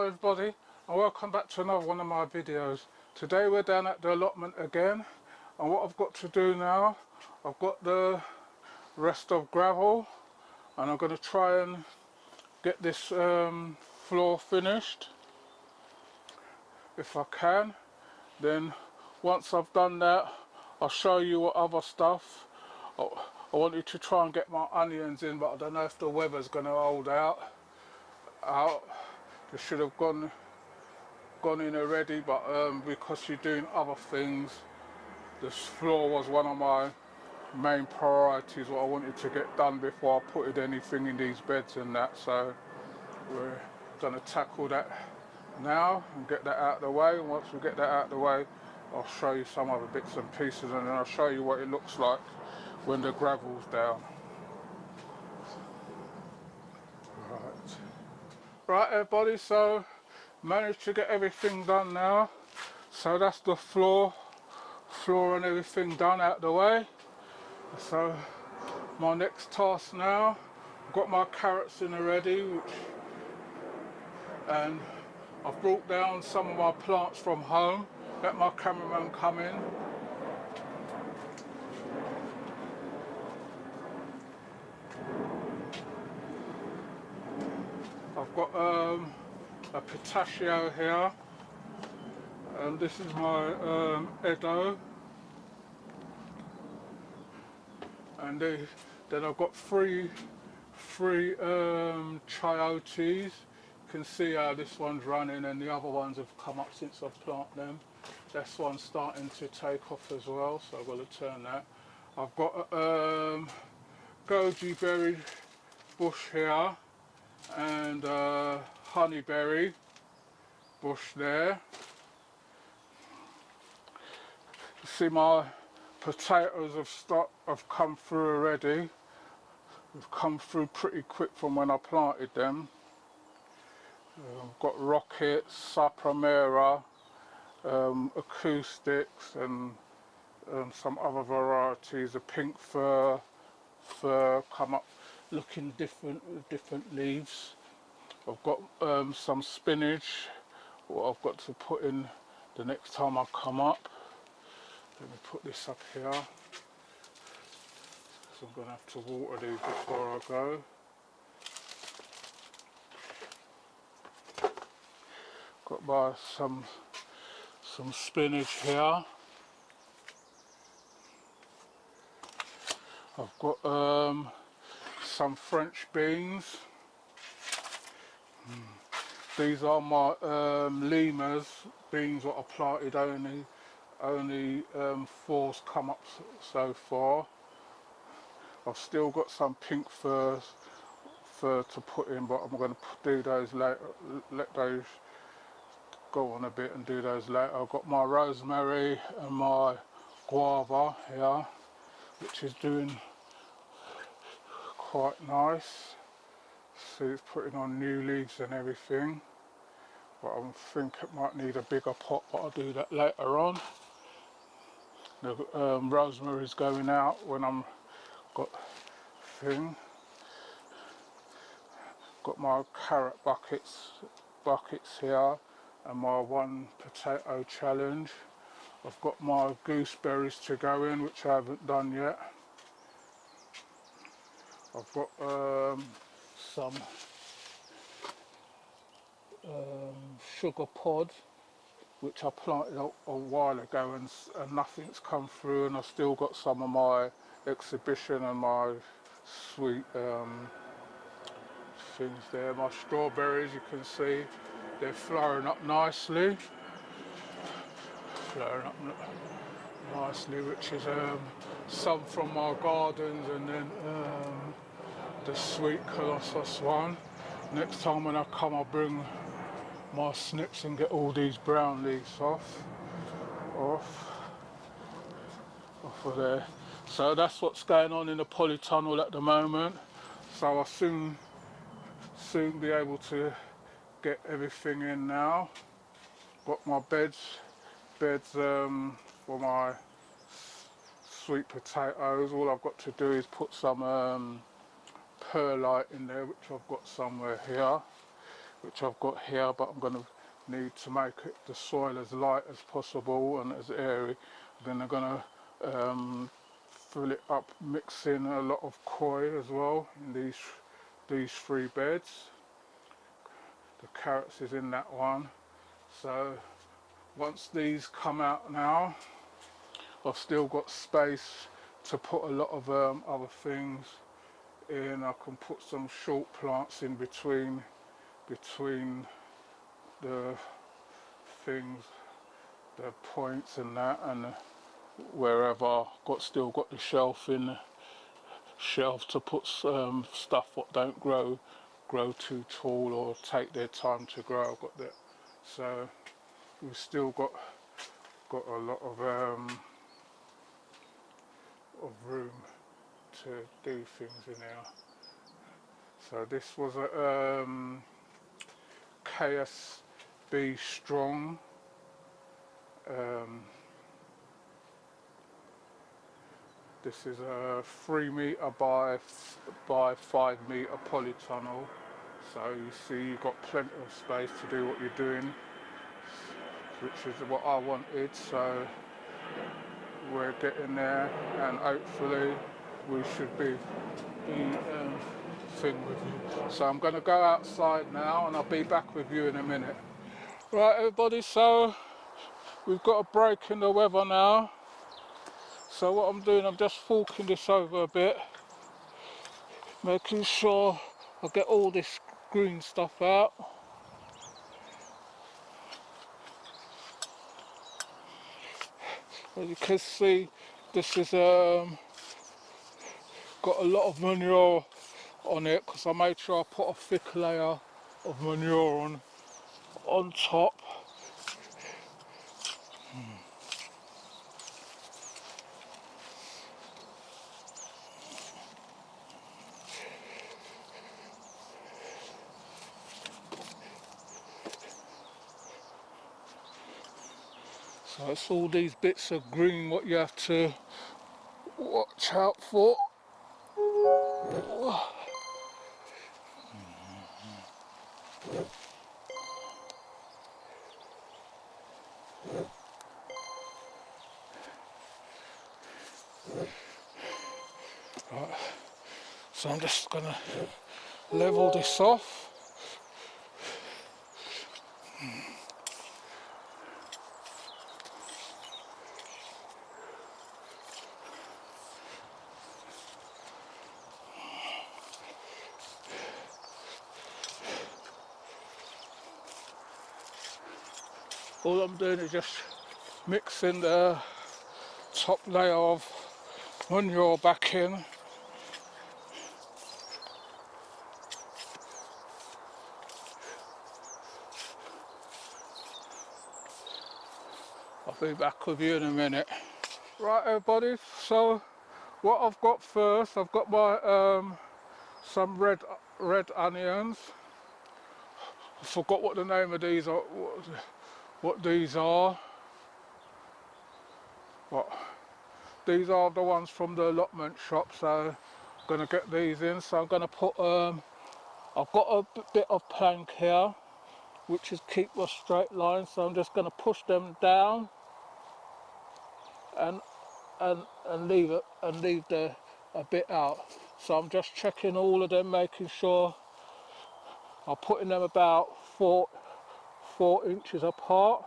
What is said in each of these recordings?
everybody, and welcome back to another one of my videos. Today we're down at the allotment again, and what I've got to do now, I've got the rest of gravel and I'm going to try and get this floor finished if I can. Then once I've done that, I'll show you what other stuff. I wanted to try and get my onions in, but I don't know if the weather's going to hold out. They should have gone in already, but because you're doing other things, this floor was one of my main priorities, what I wanted to get done before I put anything in these beds and that. So we're going to tackle that now and get that out of the way, and once we get that out of the way, I'll show you some other bits and pieces, and then I'll show you what it looks like when the gravel's down. Right everybody, so managed to get everything done now. So that's the floor and everything done out the way. So my next task now, I've got my carrots in already, and I've brought down some of my plants from home. Let my cameraman come in. I've got a pistachio here, and this is my Edo, and then I've got three chayotes. You can see how this one's running, and the other ones have come up since I've planted them. This one's starting to take off as well, so I've got to turn that. I've got a goji berry bush here and honeyberry bush there. You see my potatoes have come through already. They've come through pretty quick from when I planted them. I've got rockets, sapramera, acoustics, and some other varieties. The pink fir come up looking different with different leaves. I've got some spinach, what I've got to put in the next time I come up. Let me put this up here, so I'm going to have to water these before I go. Got some spinach here. I've got some French beans. These are my lemurs beans that I planted, only four's come up so far. I've still got some pink fir to put in, but I'm going to do those later, let those go on a bit and do those later. I've got my rosemary and my guava here, which is doing quite nice. See, it's putting on new leaves and everything, but I think it might need a bigger pot, but I'll do that later on. The rosemary is going out when I'm got my carrot buckets here, and my one potato challenge. I've got my gooseberries to go in, which I haven't done yet. I've got some sugar pod, which I planted a while ago, and nothing's come through, and I've still got some of my exhibition and my sweet things there. My strawberries, you can see they're flowering up nicely, which is some from my gardens, and then the sweet colossus one. Next time when I come, I'll bring my snips and get all these brown leaves off of there. So that's what's going on in the polytunnel at the moment. So I'll soon be able to get everything in now. Got my beds for my sweet potatoes. All I've got to do is put some perlite in there, which I've got somewhere here. which I've got here, but I'm going to need to make the soil as light as possible and as airy. Then I'm going to fill it up, mix in a lot of koi as well in these 3 beds. The carrots is in that one. So once these come out now, I've still got space to put a lot of other things in. I can put some short plants in between the things, the points and that, and wherever still got the shelf to put stuff what don't grow too tall or take their time to grow. I've got that, so we've still got a lot of room to do things in here. So this was a KSB Strong. This is a 3 metre by 5 metre polytunnel. So you see you've got plenty of space to do what you're doing, which is what I wanted. So we're getting there, and hopefully we should be thing with you. So I'm going to go outside now and I'll be back with you in a minute. Right everybody, so we've got a break in the weather now. So what I'm doing, I'm just forking this over a bit, making sure I get all this green stuff out. As you can see, this is got a lot of manure on it because I made sure I put a thick layer of manure on top. So it's all these bits of green what you have to watch out for. Right. So I'm just going to level this off. All I'm doing is just mixing the top layer of manure back in. I'll be back with you in a minute. Right everybody, so what I've got first, I've got my some red onions. I forgot what the name of these are, what these are. But these are the ones from the allotment shop, so I'm going to get these in. So I'm going to put, I've got a bit of plank here, which is keep a straight line, so I'm just going to push them down and leave a bit out. So I'm just checking all of them, making sure I'm putting them about 4 inches apart.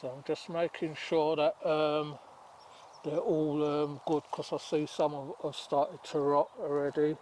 So I'm just making sure that they're all good, because I see some have started to rot already.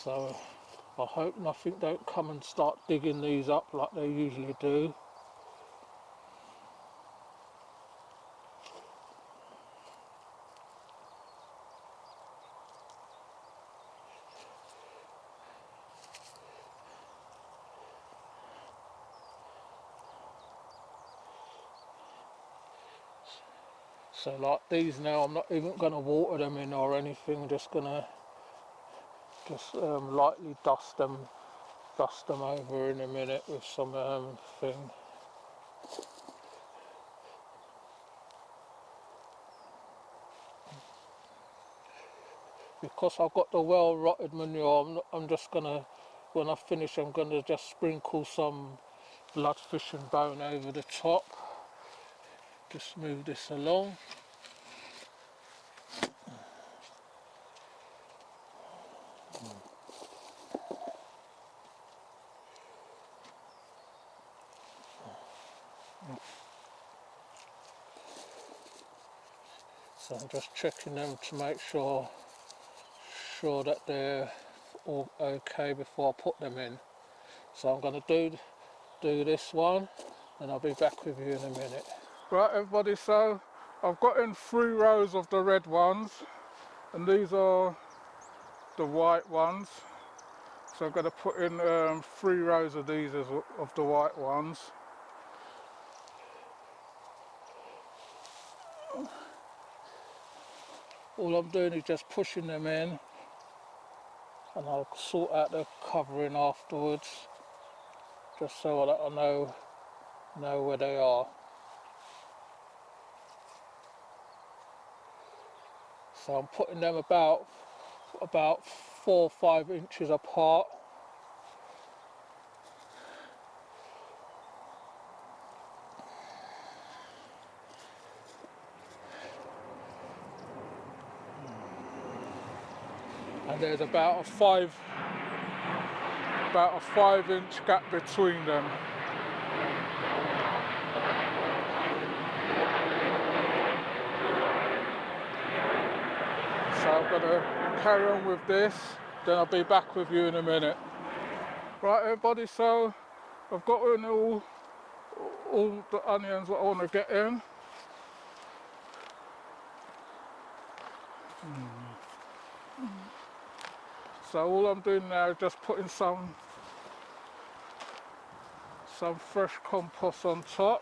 So I hope nothing don't come and start digging these up like they usually do. So like these now, I'm not even going to water them in or anything, I'm just going to lightly dust them dust them over in a minute with some thing. Because I've got the well rotted manure, I'm just gonna, when I finish, I'm gonna just sprinkle some blood fish and bone over the top. Just move this along. So I'm just checking them to make sure that they're all okay before I put them in. So I'm going to do this one, and I'll be back with you in a minute. Right everybody, so I've got in 3 rows of the red ones, and these are the white ones. So I'm going to put in 3 rows of these of the white ones. All I'm doing is just pushing them in, and I'll sort out the covering afterwards, just so that I know where they are. So I'm putting them about 4 or 5 inches apart. And there's about a 5-inch gap between them. So I'm going to carry on with this, then I'll be back with you in a minute. Right everybody, so I've got in all the onions that I want to get in. So all I'm doing now is just putting some fresh compost on top.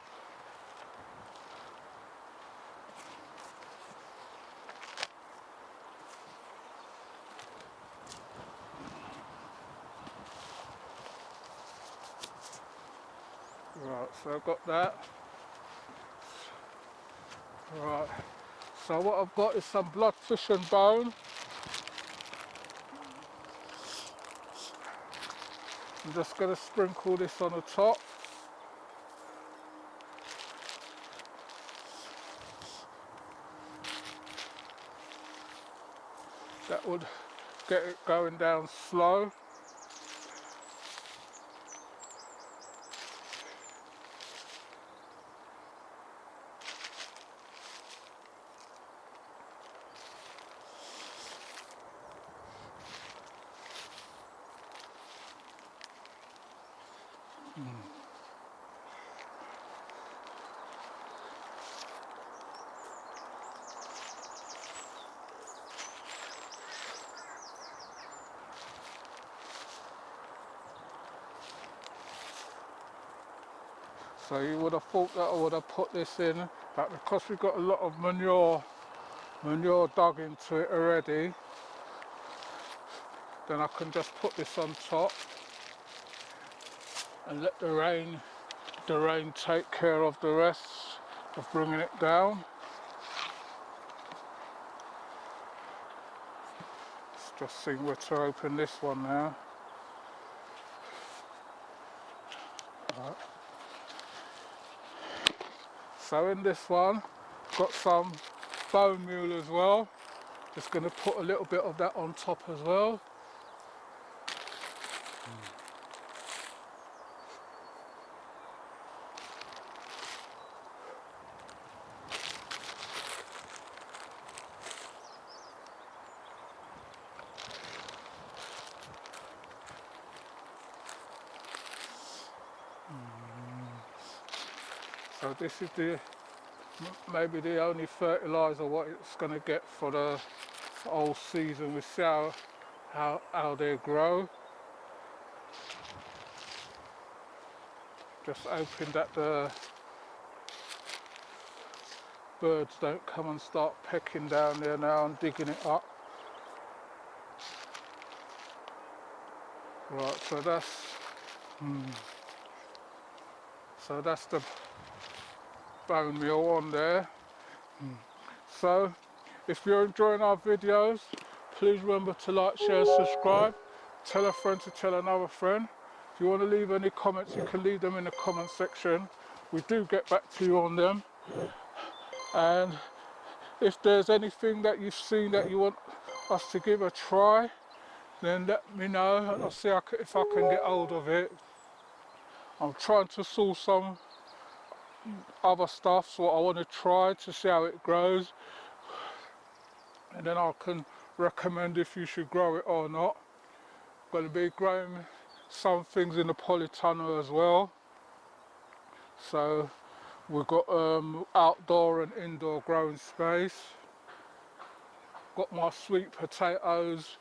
Right, so I've got that. Right, so what I've got is some blood fish and bone. I'm just going to sprinkle this on the top. That would get it going down slow. So you would have thought that I would have put this in, but because we've got a lot of manure dug into it already, then I can just put this on top and let the rain take care of the rest of bringing it down. Let's just see where to open this one now. Right. So in this one, got some bone meal as well. Just going to put a little bit of that on top as well. So this is maybe the only fertiliser what it's going to get for the whole season. We see how they grow. Just hoping that the birds don't come and start pecking down there now and digging it up. Right, so that's So that's the bone meal on there. So if you're enjoying our videos, please remember to like, share, subscribe. Tell a friend to tell another friend. If you want to leave any comments, you can leave them in the comment section. We do get back to you on them. And if there's anything that you've seen that you want us to give a try, then let me know and I'll see if I can get hold of it. I'm trying to source some other stuff, so I want to try to see how it grows, and then I can recommend if you should grow it or not. I'm going to be growing some things in the polytunnel as well. So we've got outdoor and indoor growing space. Got my sweet potatoes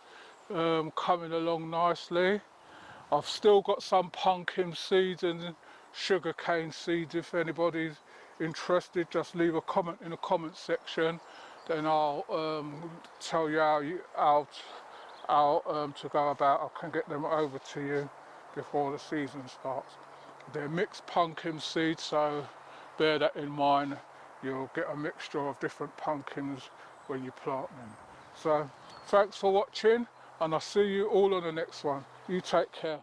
coming along nicely. I've still got some pumpkin seeds and sugarcane seeds. If anybody's interested, just leave a comment in the comment section, then I'll tell you how to go about. I can get them over to you before the season starts. They're mixed pumpkin seeds, so bear that in mind. You'll get a mixture of different pumpkins when you plant them. So thanks for watching, and I'll see you all on the next one. You take care.